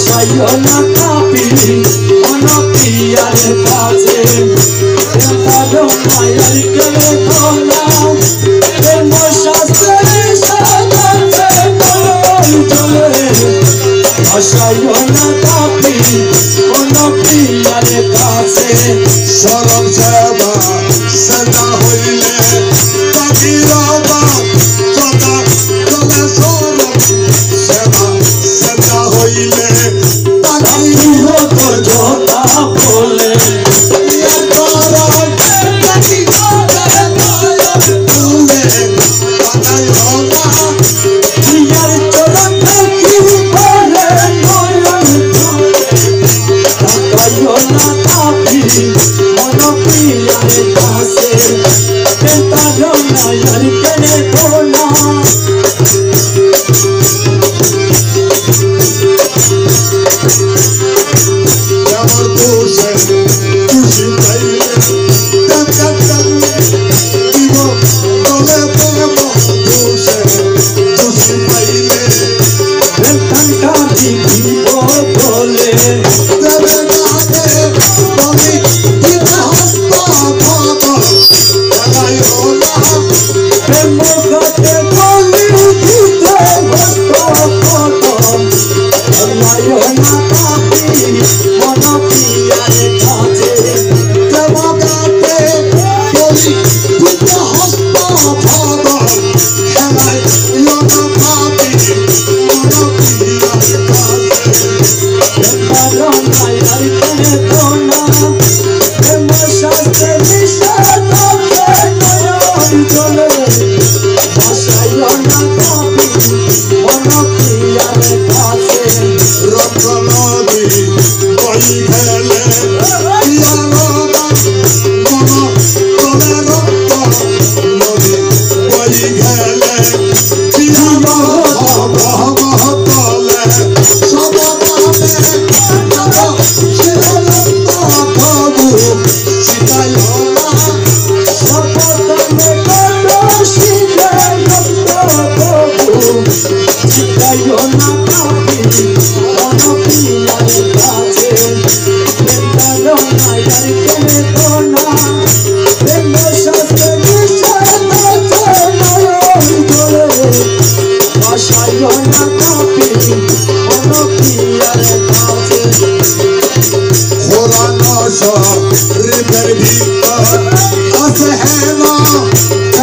ভাসাইও না কাপি অনপ্রিয়ার কাছে তারো মায়ার কেলে ধোলা প্রেম শাস্ত্রে সাজাতে চলে ভাসাইও না কাপি অনপ্রিয়ার কাছে সরল সেবা সেবা হইলে তাকিরাবা সদা চলে সরল সেবা সেবা হইলে তাকিও তো জোতা বলে ইয়ার করার তাকিও করে দয়াল তুলে তাকাইও না ইয়ার চরণ থাকি বলে নয়ন তাকাইও না কাপি অনপ্রিয়ার কাছে তারো মায়ার কেলে ধোলা আমার দোষে খুশি পাইলে টাকা দিব তলে প্রেম দোষে খুশি পাইলে টাকা দিব বলে দেবে কাকে বলি দিতে হস্ত খবর জানাইও না প্রেম গাতে বলি দিতে ভক্ত কদম লাইও না কাপি অনপ্রিয়ার কাছে দেবগাতে বলি দিতে হস্ত খবর জানাইও না পাপি মনপ্রিয়ার কাছে তারো মায়ার কেলে ধোলা প্রেম শাস্ত্রে নিষেধাতে নয়ন চলে ভাসাইও না কাপি অনপ্রিয়ার কাছে রঙ্গনদী বই ফেলে পিয়ারদান মন তোলে রক্ত নদী বই ফেলে পিয়ার ভব তলে সবদানে যাব শিরন্ত প্রভু শিখাইও না সপতনে কত শিখে ভক্ত প্রভু শিখাইও না কাপি অনপ্রিয়ার কাছে তারো মায়ার কেলে ধোলা প্রেম শাস্ত্রে নিষেধাতে নয়ন চলে ভাসাইও না কাপি অনপ্রিয়ার কাছে কোরআন শরীফের ভিতর আছে হেন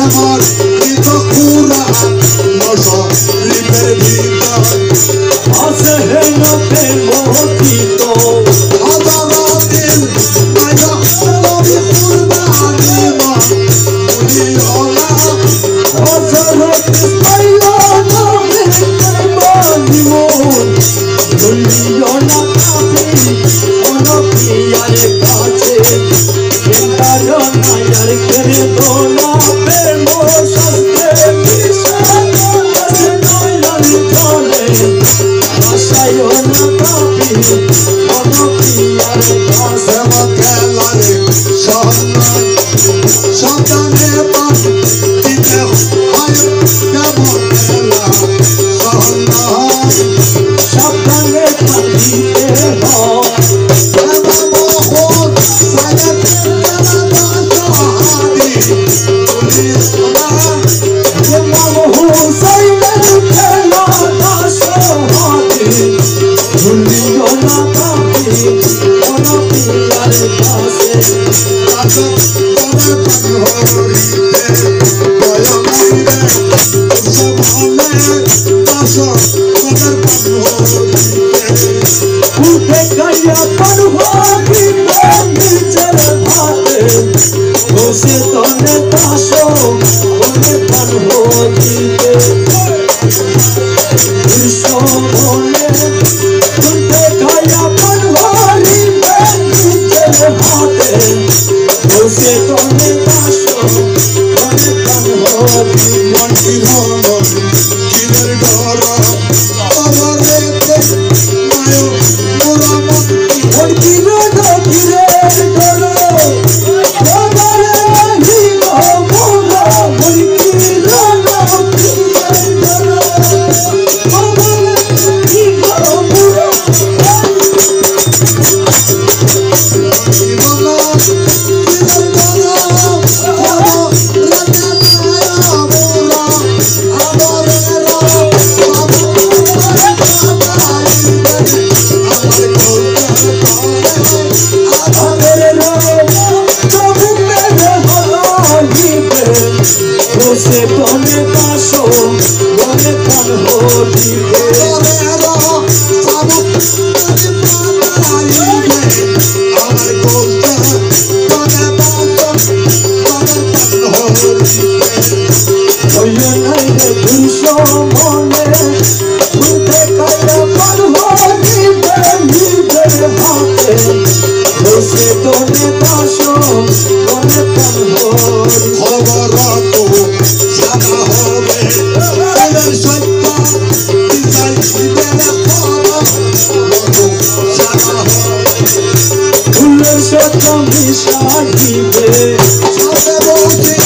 এমন কৃত কুরআন শরীফের ভিতর আছে হেন প্রেম গীত হাজারাতিল মায়া নবী কুরবানি মন বুঝিও না হযরত পাইও নবী কুরবানি মন ভুলিও না কাপি অনপ্রিয়ার কাছে তারো মায়ার কেলে ধোলা প্রেম শাস্ত্রে নিষেধাতে নয়ন চলে ভাসাইও না কাপি অনপ্রিয়ার কাছে সেবা খেলারে সন্ন্যাস সন্তানে পান দিতে হয় কেমন খেলা সন্ন্যাস সাবধানে থাকিতে হয় এমন মোহন সাইনে খেলা দাসহারি পুলিশ না ইমাম হুসাইনের খেলা দাসহারি ভুলিও না কাপি অনপ্রিয়ার কাছে রাজক তবে পানহরিতে দয়াময়ীরে সভালে দাসক তবে পানহরিতে উঠে গাইয়া পানহারি নিজের হাতে বসে তনে দাস বলে পানহারিতে বলে উঠে গাইয়া পানহারি নিজের হাতে বসে তনে দাস বলে পানহারি মন্দির কিরের ডর অবরেতে মায় মোরা মন্দির মন্দিরে ঢকিরে ডর তুমি সাহিবে সাথে বলছি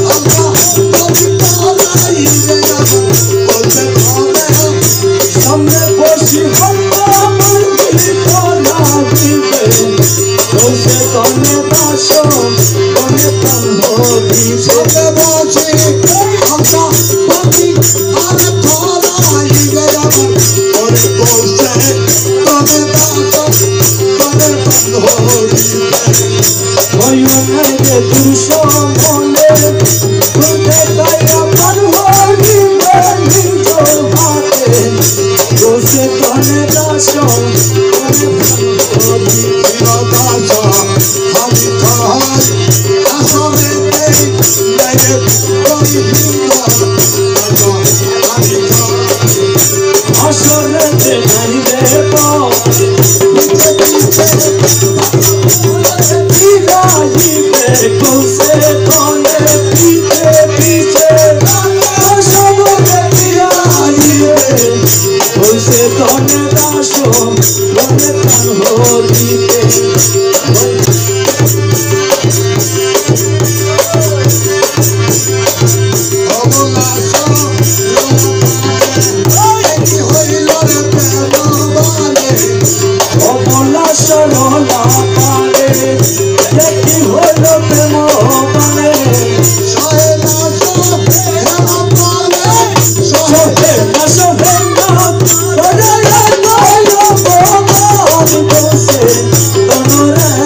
আমরা যদি পালাইবে বলতে হবে সামনে বসি হত্যা আমার ভিতরা দিবে বসে তনে দাস তনে প্রাণ দিবে সাথে বলছি আমরা যদি আর ধরাইবে ওরে বলছে তবে দাস তবে ধরিবে ভয়নে দুষ মনে তুলতে তাই আমার হরিবে নিজ হাতে বসে তনে দাস তনে প্রাণ দিবে আসরেতে নাইবে পরে ফিরাইবে কোসে তনে পিছে পিছে আসরে ফিরাইবে কোসে তনে দাস তনে প্রাণ হরিবে অমলা সরলা পারে দেখি হল প্রেম পারে সহে না সহে না ওরে নয় ভগবান বসে তনরে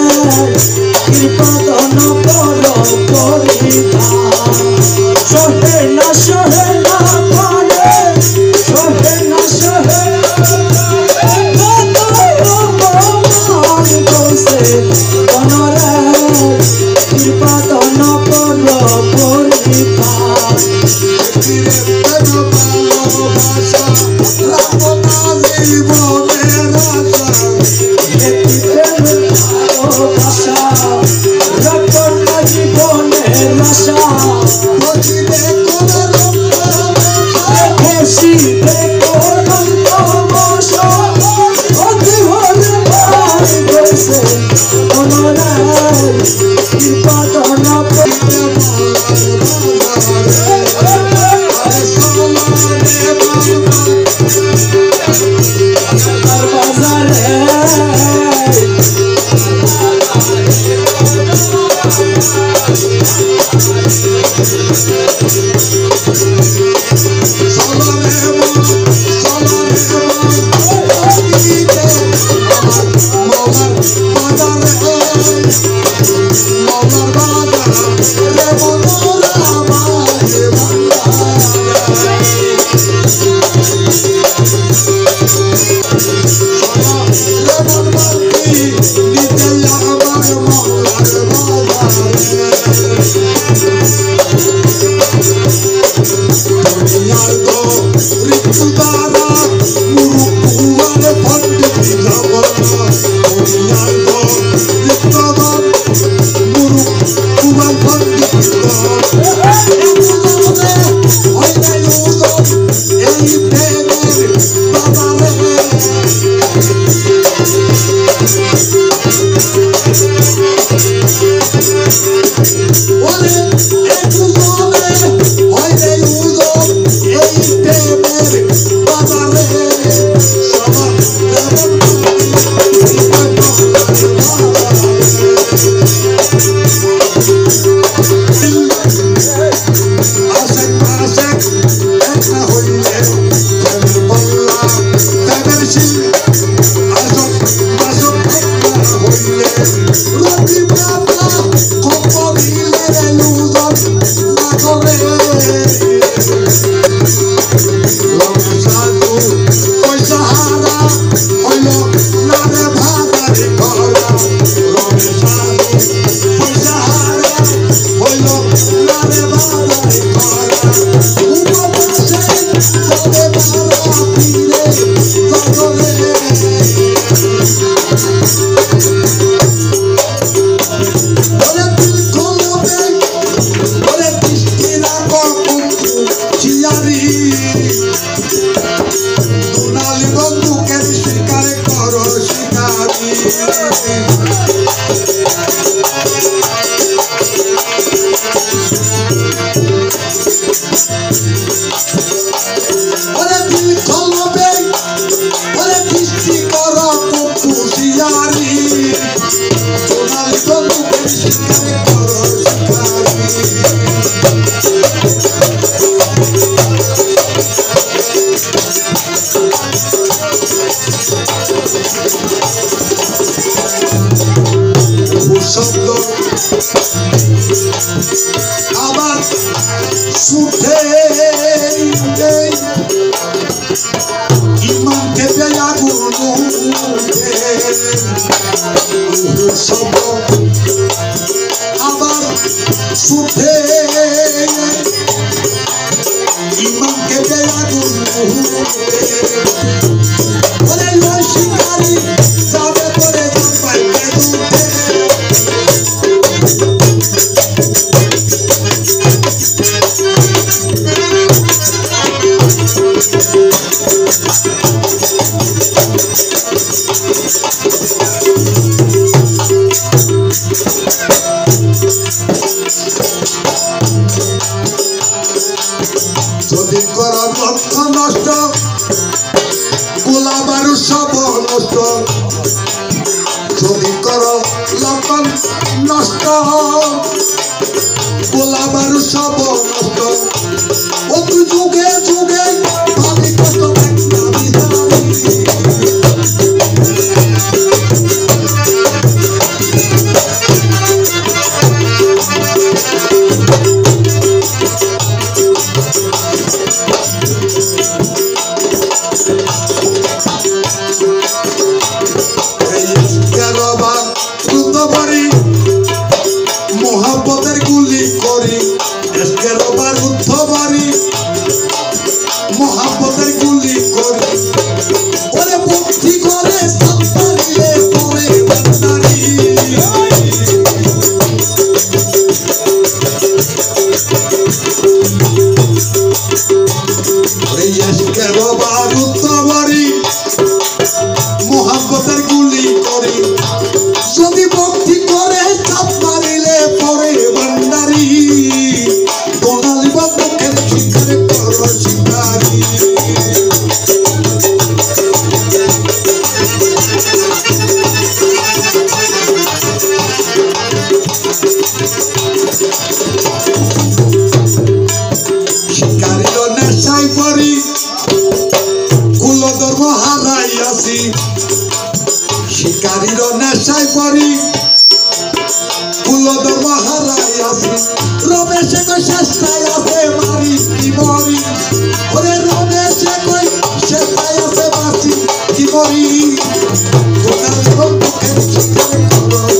শব্দ আবার সুঠে ইমানকে বেয়াগুন শব্দ আবার সুঠে ইমানকে বেয়াগুন ওরে শিকারি যাবে করে পাইবে যদি করা লক্ষ নষ্ট গোলাবারু সব নষ্ট যদি কর লক্ষ নষ্ট গোলাবারু সব নষ্ট অতি যুগে যুগে ভাবি কত মোহাম্মদের গুলি করি এসকের বারুদ্ধ বাড়ি মোহাম্মদের গুলি করি ওরে ভক্তি করে সাপ্তারিয়ে পরে বান্দারি ওরে এসকের বারুদ্ধ বাড়ি মোহাম্মদের গুলি করি যদি ভক্তি করে চাপ মারিলে পরে ভান্ডারি দোনালি বান্ধবের শিকারে করো শিকারি শিকারির নেশায় পড়ি কুলধর্ম হারাই আসি শিকারির নেশায় পড়ি কুলধর্ম হারাই আসি রমেশে কই চেষ্টায় আছে মারি কি মরি ওরে রমেশে কই চেষ্টায় আছে বাঁচি কি মরি তোমার বন্ধুকে শিকারে করো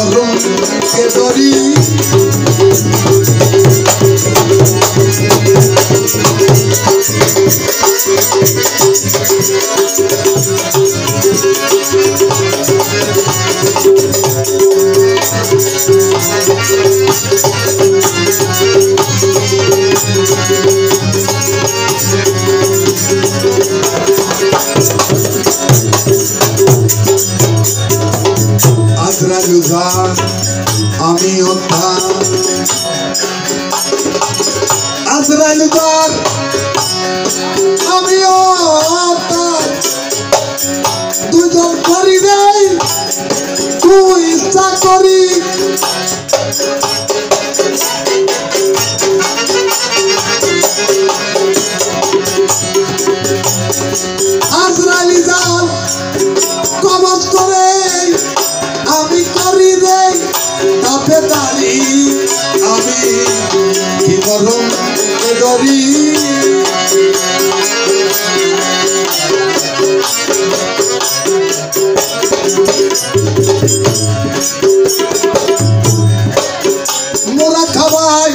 মরণ কে ডরি আজরাইল আমি অর্থাৎ আজরাইল আমি অর্থাৎ দুজন করি রে তুই ইচ্ছা করি আজরাইল কবজ করে আমি করি রে তাতে দাঁড়ি আমি কি মরণ ডরি মোরা খাবাই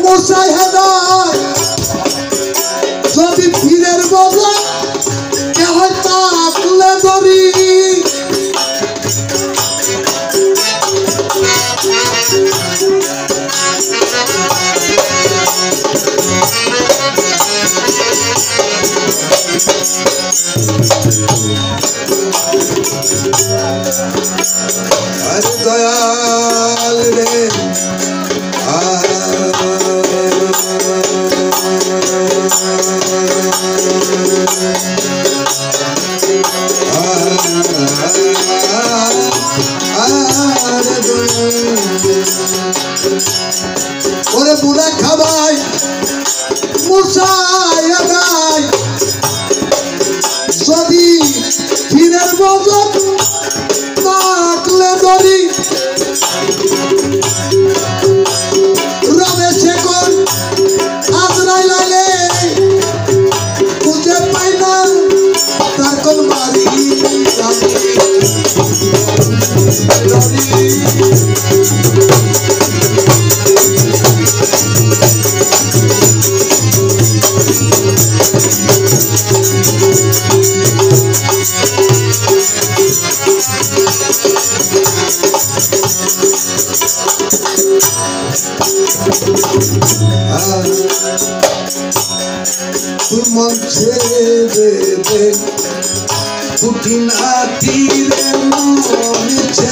মশাই হেদায় যদি ফিরের বদলা কে হয় তাকলে ধরি আরে দয়াল রে ওরে বুড়া খাবাই মশাই আদায় যদি ফিরের বজত তাকলে ধরি রবে শেখর আজরাইল আইলে খুঁজে পাই না তার কোন বাড়ি তুই মঞ্চে দেবে কুটি নাতিরে মঞ্চে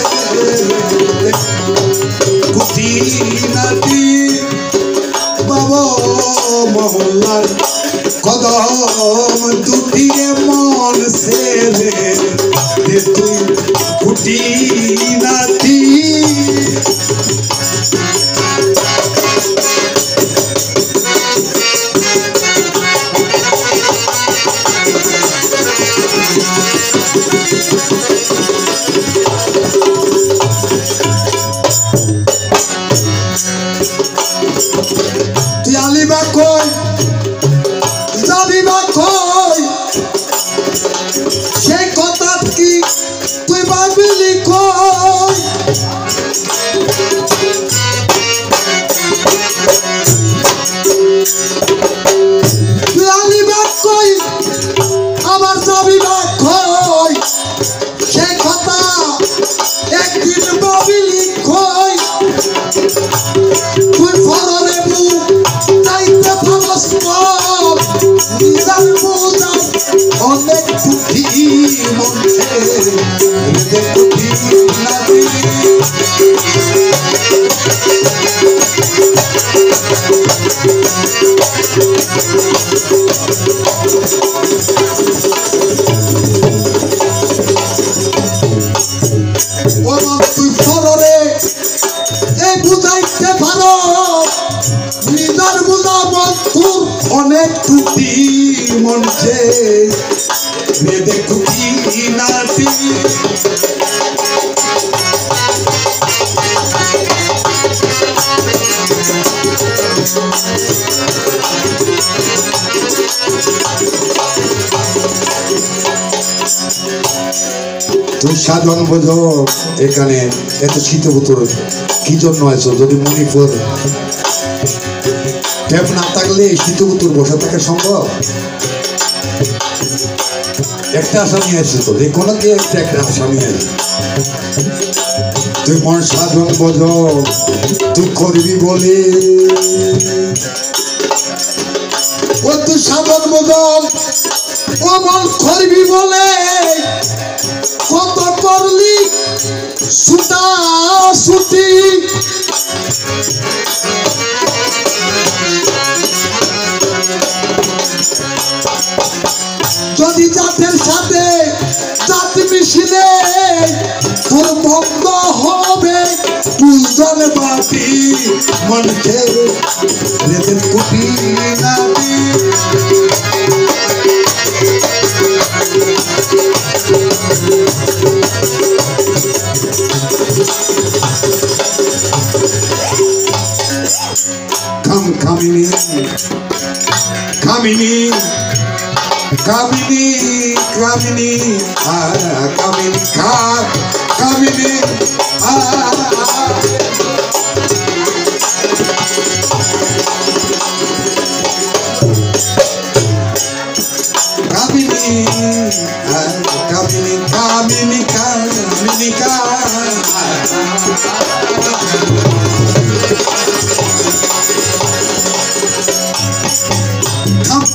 কুটি নাতি বাবা মহল্লার কদম দুটিরে মন সেরে তুই কুটি নাতি তুই আলিবা কই যাবিবা কই সে কথা কি তুই ভাবিলি কই তুই আলিবা কই আমার যাবিবা কই সে কথা একদিন ভাবিলি কই তুই ফররে মুখ চাইতে ভাবস নিজার বোঝা অনেক দুঃখী মনছে দুঃখী নারী তুই ফররে এই বুঝাইতে পারো নিজার বুঝা বন্ধুর অনেক ত্রুটি মনছে দেখি নাতি সাধন বোঝো এখানে এত শীতবুতর কি জন্য আছো? যদি মণিপুর ট্যাপ না থাকলে শীতবুতর বসা থাকা সম্ভব? একটা আসামি আছে তো, যে কোনো দিয়ে একটা একটা আসামি আছে। তুই মন সাধন বোঝো, তুই করবি বলে ও তুই সাধন বোঝল ও মন করবি বলে কত করলি সুতা সুতি। যদি জাতের সাথে জাত মিশিলে তোর বন্ধ হবে দুজন বাটি মনকে রেতের কুটি নামি। কামিনী কামিনী কামিনী কামিনী কামিনী কামিনী কামিনী কামিনী কামিনী কামিনী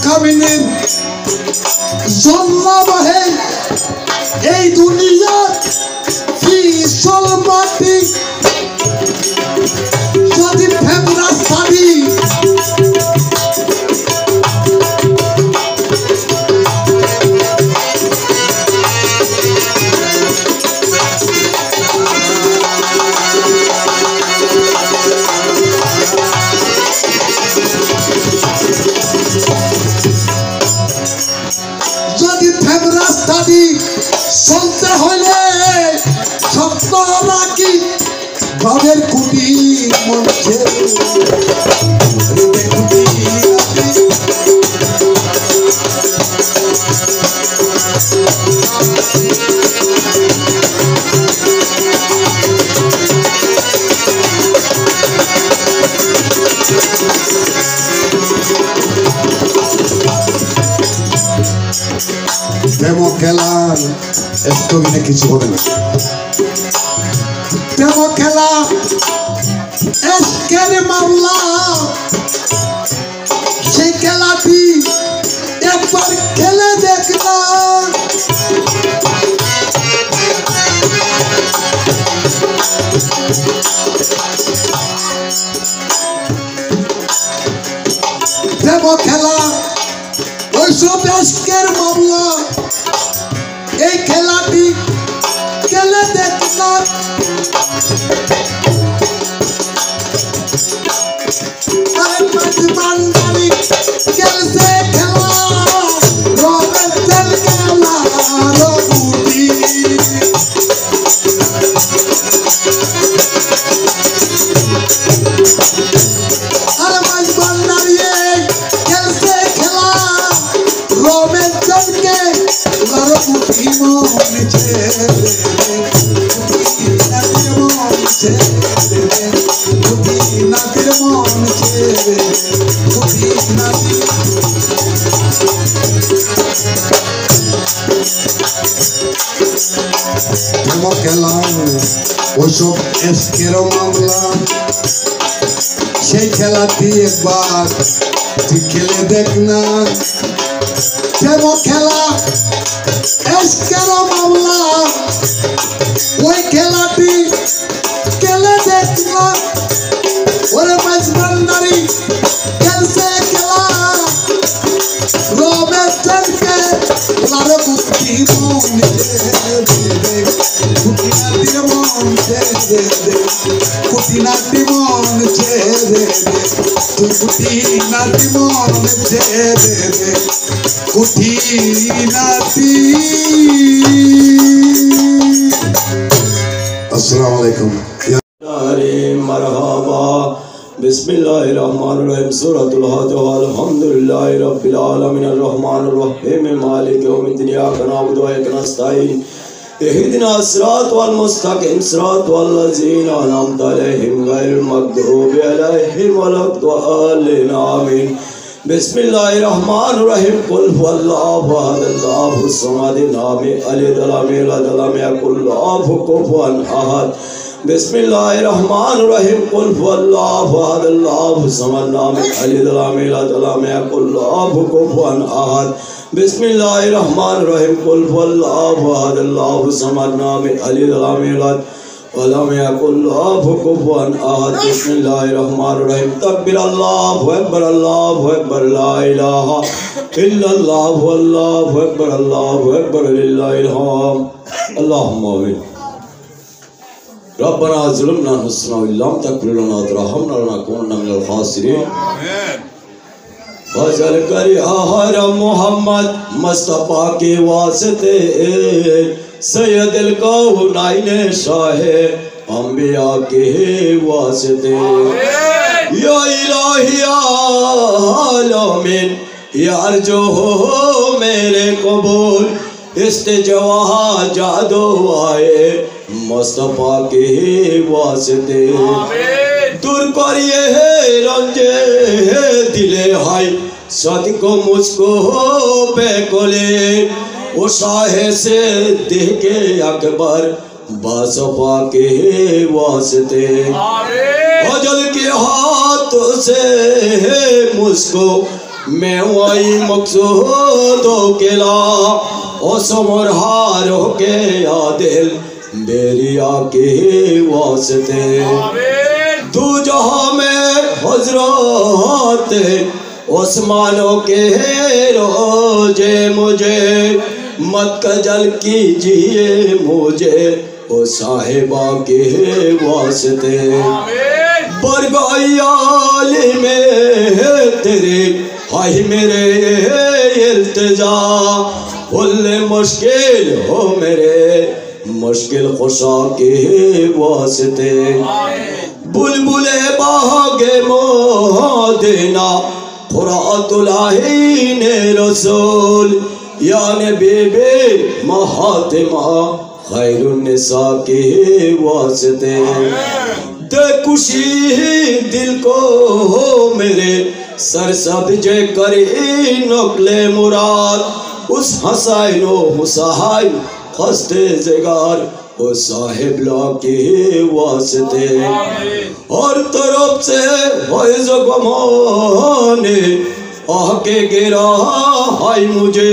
কামিনী জন্ম বাহে এই দুনিয়ার ফিসল মাটি। যদি ফেবরা সারি চলতে হইলে সত্য নাকি ঘরের কুটি মনছে ডেমো খেলার এস্টোভিনে কিছু হবে না। ডেমো খেলা এসকের মামলা, সেই খেলাটি একবার খেলে দেখলাম। ডেমো খেলা ওইসব এসকের মামলা, এই খেলাটি খেলে দেখলাম। বান্দারি খেলছে খেলা রবের তেল খেলা রবুটি। আরে মাঝ বান্দারি খেলছে খেলা রবের তেলকে রবুটি মনেছে নাতির মনছে খেলাম ওইসব এসকের মামলা, সেই খেলাটি একবার তুই খেলে দেখ না। খেলা এসকের মামলা, ওই খেলাটি খেলে দেখ না। ওরে মাঝ ভান্ডারি খেলছে খেলা রবের চলকে লারে বুদ্ধি মনে কুটিনাটি মন ছেড়ে দে, কুটিনাটি মন ছেড়ে দে, তুই কুটিনাটি মন ছেড়ে দে, কুটিনাটি। আসসালামু আলাইকুম। মারহাবা বিসমিল্লাহির রহমানির রহিম সূরাতুল ফাতিহা আলহামদুলিল্লাহি রাব্বিল আলামিন আর রহমানির রহিম মালিকি ইয়াউমিদ্দিন ইয়্যাকা না'বুদু ওয়া ইয়্যাকা নাস্তাঈন اهدنا الصراط المستقيم صراط الذين أنعمت عليهم غير المغضوب عليهم ولا الضالين آمين بسم الله الرحمن الرحيم قل هو الله أحد الله الصمد لم يلد ولم يولد ولم يكن له كفوا أحد بسم الله الرحمن الرحيم قل هو الله أحد الله الصمد لم يلد ولم يولد ولم يكن له كفوا أحد بسم الله الرحمن الرحيم قل هو الله أحد الله الصمد لم يلد ولم يولد ولم يكن له كفوا أحد بسم الله الرحمن الرحيم تكبير الله أكبر الله أكبر لا إله إلا الله والله أكبر الله أكبر لله الحمد اللهم آمين ربنا ظلمنا أنفسنا وإن لم تغفر لنا وترحمنا لنكونن من الخاسرين फजल कर हर मोहम्मद मुस्तफ़ा के वास्ते सैयदुल कौनैन शाहे अंबिया के वास्ते या इलाही आलमीन यार जो हो मेरे कबूल इस्तिजवा जादो आए मुस्तफ़ा के वास्ते दूर करिए रंजे दिले हाय सदको मुझको बेकोले ओ शाहे से देखे अकबर बासफा के वास्ते अजल के हाथों से मुझको मैं वही मकसूदों के ला ओ समर हारों के आदिल बेरिया के वास्ते तू जहाँ में हजरत उस्मानों के रोजे मुझे मत कजल कीजिए मुझे ओ साहिबा के वास्ते बरगायाल में तेरे हाय मेरे इल्तिजा उल्ले मुश्किल हो मेरे मुश्किल खुशा के वास्ते बुलबुले बागे मोहदेना फुरातुलाहीने रसूल याने बेबे महातिमा खैरुन्निसा के वास्ते दे खुशी दिल को हो मेरे सर सब्जे करे नकले मुराद उस हसाइनो हुसाइन खस्ते जगार ओ साहिब ला के वास्ते और तरफ से फैज़ गमाने आके गिरा हाय मुझे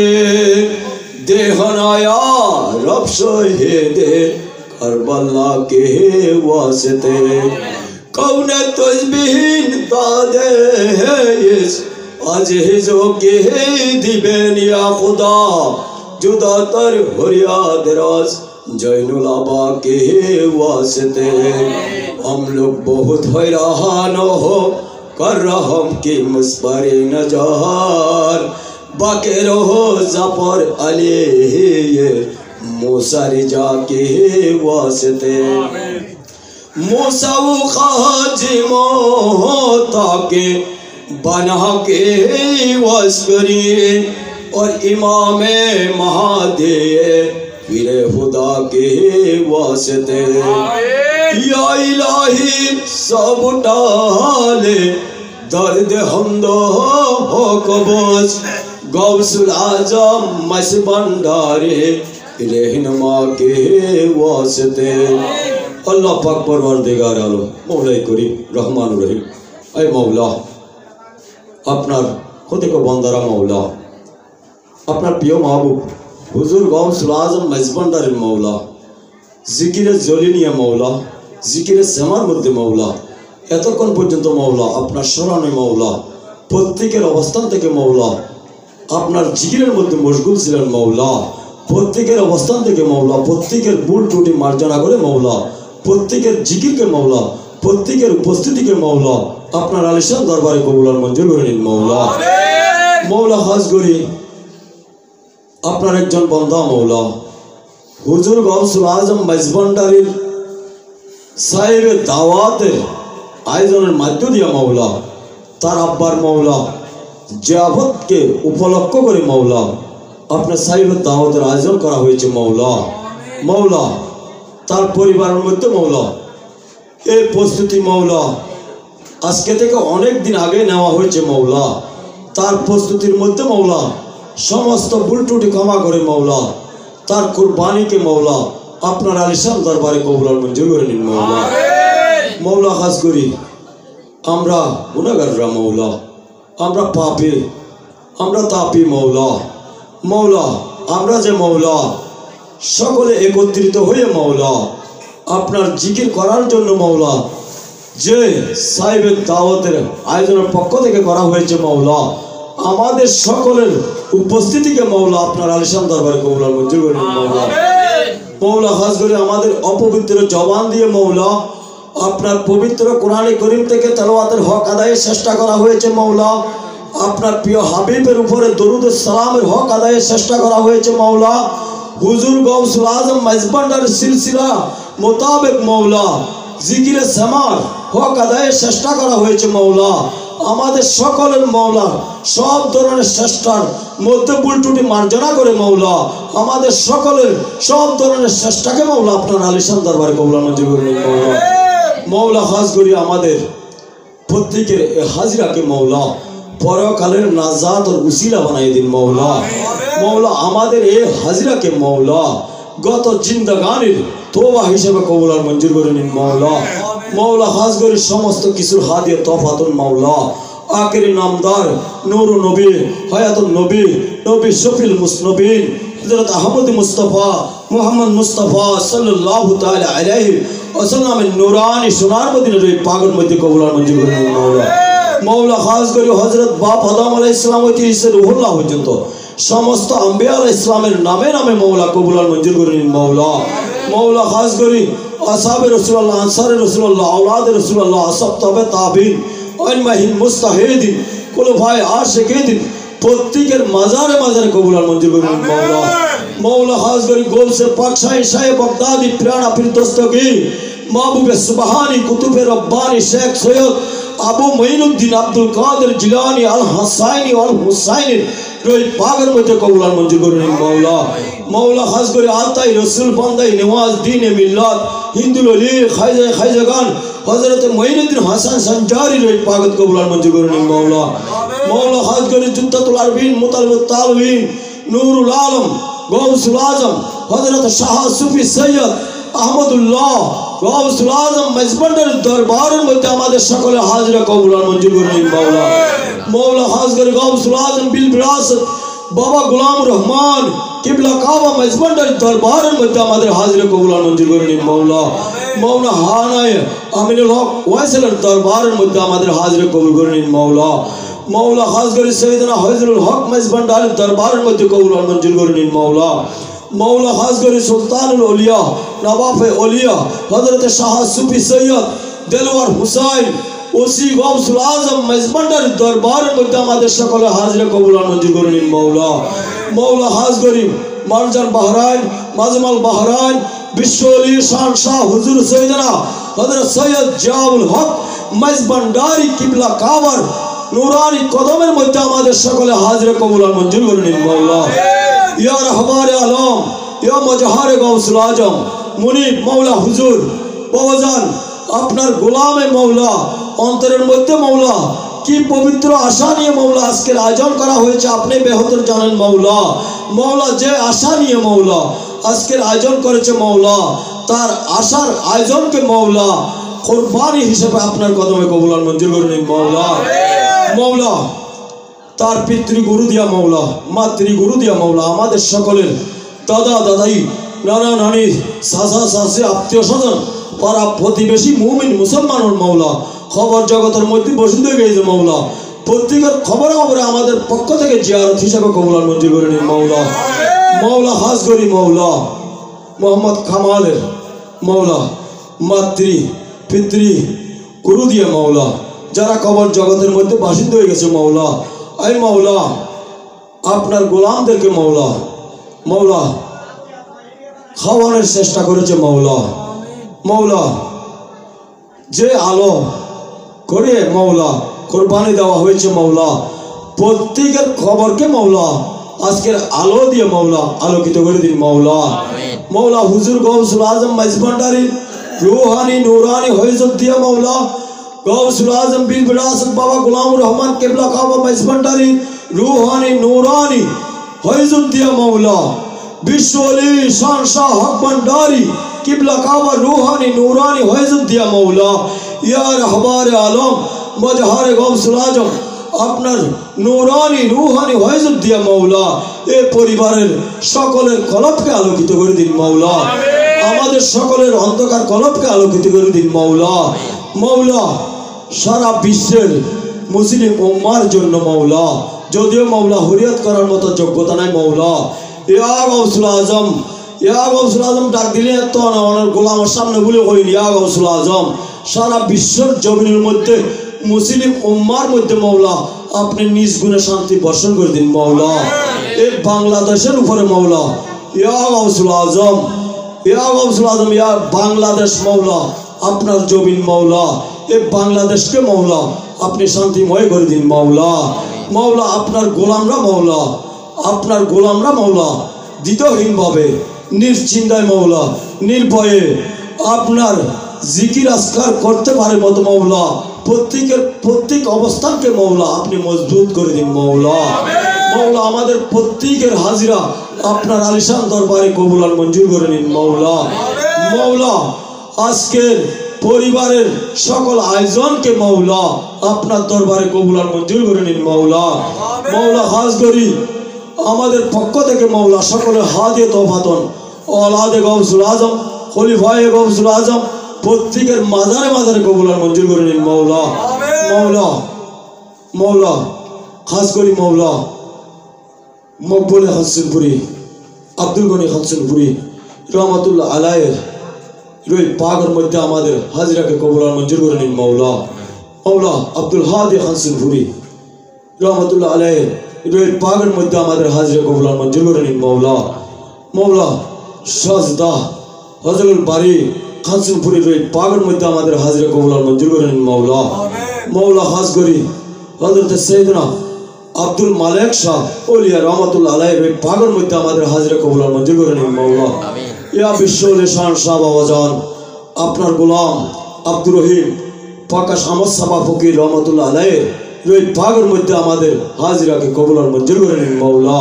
देहनाया रब शहीदे करबला के वास्ते कौन तस्बीह दादे इस अज़ीज़ों के दिबेन या खुदा जुदा तर हुरिया दराज जैनुल आबा के वास्ते हम लोग बहुत हैरान हो कर रहम की मुस्बरे नजार बाके रहो जफर अली मूसा रिजा के वास्ते मूसा वो खाजिमो ताके बना के वस्करी और इमाम महादे फिर खुदा के वास्ते या इलाही सब डाले दर्द हमदो हो कबूस गौसुल आजम मस भंडारे रहनुमा के वास्ते अल्लाह पाक परवरदिगार आलम मौलाई करीम रहमान रहीम ऐ मौला আপনার ক্ষতিক বন্দারা মৌলা আপনার প্রিয় মাহবুব হুজুর গৌসুল আজম মেজবান্ডারের মৌলা জিকিরে জলিনিয়া মৌলা জিকিরে সেমার মধ্যে মৌলা এতক্ষণ পর্যন্ত মৌলা আপনার স্মরণে মৌলা প্রত্যেকের অবস্থান থেকে মৌলা আপনার জিকিরের মধ্যে মশগুল ছিলেন মৌলা প্রত্যেকের অবস্থান থেকে মৌলা প্রত্যেকের ভুল ত্রুটি মার্জনা করে মৌলা প্রত্যেকের জিকিরকে মৌলা প্রত্যেকের উপস্থিতিকে মৌলা আপনার আলিশান দরবারে কবুল মঞ্জুর করে নিন মৌলা মৌলা খাস করি আপনার একজন বান্দা মৌলা হুজুর গৌসুল আজম মেজবান্ডারির সাহেবের দাওয়াতের আয়োজনের মধ্য দিয়া মৌলা তার আব্বার মৌলা জিয়াফতকে উপলক্ষ করে মৌলা আপনার সাহেবের দাওয়াতের আয়োজন করা হয়েছে মৌলা মৌলা তার পরিবারের মধ্যে মৌলা এই প্রস্তুতি মৌলা আজকে থেকে অনেক দিন আগে নেওয়া হয়েছে মৌলা। তার প্রস্তুতির মধ্যে মৌলা সমস্ত ভুল ত্রুটি ক্ষমা করে মৌলা তার কুরবানিকে মৌলা আপনার আলিশান দরবারে কবুল মঞ্জুর করে নিন মৌলা। মৌলা খাস করি আমরা গুনাহগাররা মৌলা, আমরা পাপী, আমরা তাপী মৌলা। মৌলা আমরা যে মৌলা সকলে একত্রিত হয়ে মৌলা আপনার জিকির করার জন্য মৌলা যে সাহেবের দাওয়াতের আয়োজনের পক্ষ থেকে করা হয়েছে মৌলা আমাদের সকলের উপস্থিতিকে মৌলা আপনার আলিশান দরবারে কবুল মঞ্জুর করে নিন মৌলা। মৌলা খাস করে আমাদের অপবিত্র জবান দিয়ে মৌলা আপনার পবিত্র কোরআনে করিম থেকে তেলাওয়াতের হক আদায়ের চেষ্টা করা হয়েছে মৌলা। আপনার প্রিয় হাবিবের উপরে দরুদ ও সালামের হক আদায়ের চেষ্টা করা হয়েছে মৌলা। হুজুর গৌসুল আজম মাইজবান্ডার সিলসিলা মোতাবেক মৌলা জিকিরে সামার হক আদায়ের চেষ্টা করা হয়েছে মৌলা। আমাদের সকলের মৌলা সব ধরনের চেষ্টার মধ্যে ভুল ত্রুটি মার্জনা করে মৌলা আমাদের সকলের সব ধরনের চেষ্টাকে মৌলা আপনার আলিশান দরবারে কবুল মঞ্জুর করে নিন মৌলা। মৌলা খাস করি আমাদের প্রত্যেকের হাজিরাকে মৌলা পরকালের নাজাত ও উসিলা বানাই দিন মৌলা। মৌলা আমাদের এই হাজিরাকে মৌলা গত জিন্দাগানির তোবা হিসেবে কবুল আর মঞ্জুর করে নিন মৌলা। মৌলা খাস করি সমস্ত কিছুর হাদিয়া তফাতুন মৌলা আখেরি নামদার নূর নবী হায়াতুন নবী নবী শফিল মুসনবিন হযরত আহমদ মুস্তাফা মুহাম্মদ মুস্তাফা সাল্লাল্লাহু তাআলা আলাইহি ওয়াসাল্লামের নূরানি সোনার মদিনার এই পাগল মধ্যে কবুল আর মঞ্জুর করে নিন মৌলা। মৌলা খাস করি হযরত বাপ আদম আলাইহিস সালাম হইতে ঈসা রূহুল্লাহ পর্যন্ত সমস্ত আম্বিয়া আলাইহিস সালামের নামে নামে মৌলা কবুল আর মঞ্জুর করে নিন মৌলা। মৌলা খাস করি আসহাবে রাসূলুল্লাহ আনসারে রাসূলুল্লাহ আওলাদে রাসূলুল্লাহ আসহাব তবে তাবিন আইমাহিন মুস্তাহিদিন কুলফায়ে আশিকিন প্রত্যেকের মাজারে মাজারে কবুল আর মঞ্জুর করে নিন মৌলা। মৌলা খাস করি গোলসে পাক শাহে বাগদাদি প্রাণা পীর দস্তগীর মাহবুবে সুবহানি কুতুবে রব্বানি শেখ সৈয়দ আবু মঈনুদ্দিন আব্দুল কাদের জিলানী আল হাসাইনি আল হুসাইনের রই পাগের মধ্যে কবুল আর মঞ্জুর করে নিন মৌলা। মৌলা খাস করে আতাই রসুল বান্দাই নেওয়াজ দিনে মিল্লাত হিন্দুল অলি খাইজাগান হযরত মঈনুদ্দিন হাসান সঞ্জারি রই পাগত কবুল আর মঞ্জুর করে নিন মৌলা। মৌলা খাস করে জুদ্দাতুল আরবিন মুতালবিত তালবিন নূরুল আলম গৌসুল আজম হযরত শাহ সুফি সৈয়দ আহমদুল্লাহ গৌসুল আজম মাইজবান্ডার দরবারের মধ্যে আমাদের সকলে হাজিরা কবুল আর মঞ্জুর করে নিন মৌলা। মৌলা খাস করে গৌসুল আজম বিল বিরাসত বাবা গোলাম রহমান কিবলা কাবা মাইজবান্ডার দরবারের মধ্যে আমাদের হাজিরা কবুল আর মঞ্জুর করে নিন মৌলা। মৌলা হানায় আমিনুল হক ওয়াইসেলের দরবারের মধ্যে আমাদের হাজিরা কবুল করে নিন মৌলা। মৌলা খাস করে সৈয়দনা হযরতুল হক মাইজবান্ডারের দরবারের মধ্যে কবুল আর মঞ্জুর করে নিন মৌলা। মৌলা খাস করে সুলতানুল ওলিয়া নবাবে ওলিয়া হযরত শাহ সুফি সৈয়দ দেলওয়ার হুসাইন ওসি গৌসুল আজম মাইজবান্ডার দরবারের মধ্যে আমাদের সকলে হাজিরা কবুল আর মঞ্জুর করে নিন মৌলা। মৌলা খাস করি মারজান বাহরাইন মাজমাল বাহরাইন বিশ্ব আলী শান শাহ হুজুর সৈয়দনা হযরত সৈয়দ জিয়াউল হক মাইজবান্ডারি কিবলা কাবার নুরানি কদমের মধ্যে আমাদের সকলে হাজিরা কবুল আর মঞ্জুর করে নিন মৌলা। ইয়া রাহমানে আলম ইয়া মুজাহারে গৌসুল আজম মুনিব মৌলা হুজুর বাবাজান আপনার গোলামে মৌলা অন্তরের মধ্যে মৌলা কি পবিত্র আশা নিয়ে মৌলা আজকের আয়োজন করা হয়েছে আপনি বেহতর জানেন মৌলা। মৌলা যে আশা নিয়ে মৌলা আজকের আয়োজন করেছে মৌলা তার আশার আয়োজনকে মৌলা কুরবানি হিসেবে আপনার কদমে কবুল আর মঞ্জুর করে নিন মৌলা। মৌলা তার পিতৃগুরু দিয়া মৌলা মাতৃগুরু দিয়া মৌলা আমাদের সকলের দাদা দাদাই নানা নানি চাচা চাচি আত্মীয় স্বজন পাড়া প্রতিবেশী মুমিন মুসলমানের মৌলা খবর জগতের মধ্যে বসিত হয়ে গেছে মৌলা প্রত্যেকের খবরে খবরে আমাদের পক্ষ থেকে জিয়ারত হিসাবে কবুল আর মঞ্জুর করে নিন মৌলা। মৌলা খাস করি মৌলা মোহাম্মদ কামালের মৌলা মাতৃ পিতৃ গুরু দিয়ে মৌলা যারা কবর জগতের মধ্যে বাসিন্দ হয়ে গেছে মৌলা এই মৌলা আপনার গোলামদেরকে মৌলা মৌলা খাওয়ানোর চেষ্টা করেছে মৌলা। মৌলা যে আলো করে মৌলা কোরবানি দেওয়া হয়েছে মৌলা প্রত্যেকের খবরকে মৌলা আজকের আলো দিয়ে মৌলা আলোকিত করে দিন মৌলা। मौला हुजूर गौसुल आजम मजबंडारी रूहानी नूरानी हयजुद्दिया मौला गौसुल आजम बीर विरासत बाबा गुलाम रहमान किबला काबा मजबंडारी रूहानी नूरानी हयजुद्दिया मौला विश्वली शानशाह हक भंडारी किबला काबा रूहानी नूरानी हयजुद्दिया मौला या रहबार आलम मजहार गौसुल आजम আপনার নূরানি রূহানি হয়জুদ্দিয়া মাওলা এই পরিবারের সকলের কলবকে আলোকিত করে দিন মাওলা আমাদের সকলের অন্ধকার কলবকে আলোকিত করে দিন মাওলা মাওলা সারা বিশ্বের মুসলিম উম্মার জন্য মাওলা যদিও মাওলা হুরিয়ত করার মতো যোগ্যতা নাই মাওলা ইয়া গাউসুল আজম ডাক দিলে তো না ওনার গোলামের সামনে বলে কইল ইয়া গাউসুল আজম সারা বিশ্বের জমিনের মধ্যে मुस्लिम उम्मार मध्य मौला अपने निज गुणे शांति बर्षण कर दिन मौला एक बांग्लादेशर ऊपर मौला या गौसुल आजम या बांग्लादेश मौला अपना जमीन मौला एक बांग्लादेश के मौला अपनी शांतिमय कर दिन मौला मौला अपना गोलामरा मौला द्वितीयहीन भावे निर्चिंताय मौला निर्भये अपना जिकिर आजकार करते पारे मतो मौला प्रत्येक अवस्थान के मौला अपनी मजबूत कर दिन मौला मौला हमारे प्रत्येकेर हाजिरा अपनार आलिशान दरबारे कबुल और मंजूर करे निन मौला मौला आजकेर परिवारेर सकल आयोजन के मौला अपनार दरबारे कबुल और मंजूर करे निन मौला मौला खास करी हमारे पक्ष थेके मौला सकलेर हादिया तोफातन औलादे गौसुल आजम खलिफाए गौसुल आजम प्रत्येकेर माजारे माजारे कबुल और मंजूर करे निन मौला मौला मौला खास करी मौला मकबूल हसनपुरी अब्दुल गनी हसनपुरी रहमतुल्लाह आलाइहिर रोई पागर मध्य आमादेर हाजिराके कबुल और मंजूर करे निन मौला मौला अब्दुल हादी हसनपुरी रहमतुल्लाह आलाइहिर रोई पागर मध्य आमादेर हाजिरा कबुल और मंजूर करे निन मौला मौला सजदा हजरुल बारी खानसिनपुरी रोई पागर मध्य आमादेर हाजिरा कबुल और मंजूर करे निन मौला मौला खास करी हजरत सैयदना अब्दुल मालिक शाह ओलिया रहमतुल्लाह आलैहि रोई पागर मध्य आमादेर हाजिरा कबुल और मंजूर करे निन मौला या विश्वले शानशाह बाबाजान अपनार गोलाम अब्दुर रहीम प्रकाश अहमद साबा फकीर रहमतुल्लाह आलैहि रोई पागर मध्य आमादेर हाजिराके कबुल और मंजूर करे निन मौला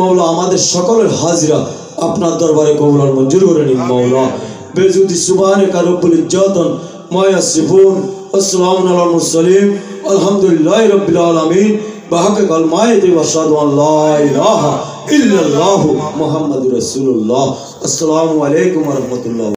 मौला आमादेर सकलेर हाजिरा अपनार दरबारे कबुल और मंजूर करे निन मौला बेजुदी सुबहानाका रब्बुल इज्जतन मा यासिफून अस्सलामु अलल मुरसलीन अल्हम्दुलिल्लाहि रब्बिल आलामीन बहक़ कलमाए व अशहदु अन ला इलाहा इल्लल्लाहु मुहम्मदुर रसूलुल्लाह अस्सलामु अलैकुम व रहमतुल्लाह।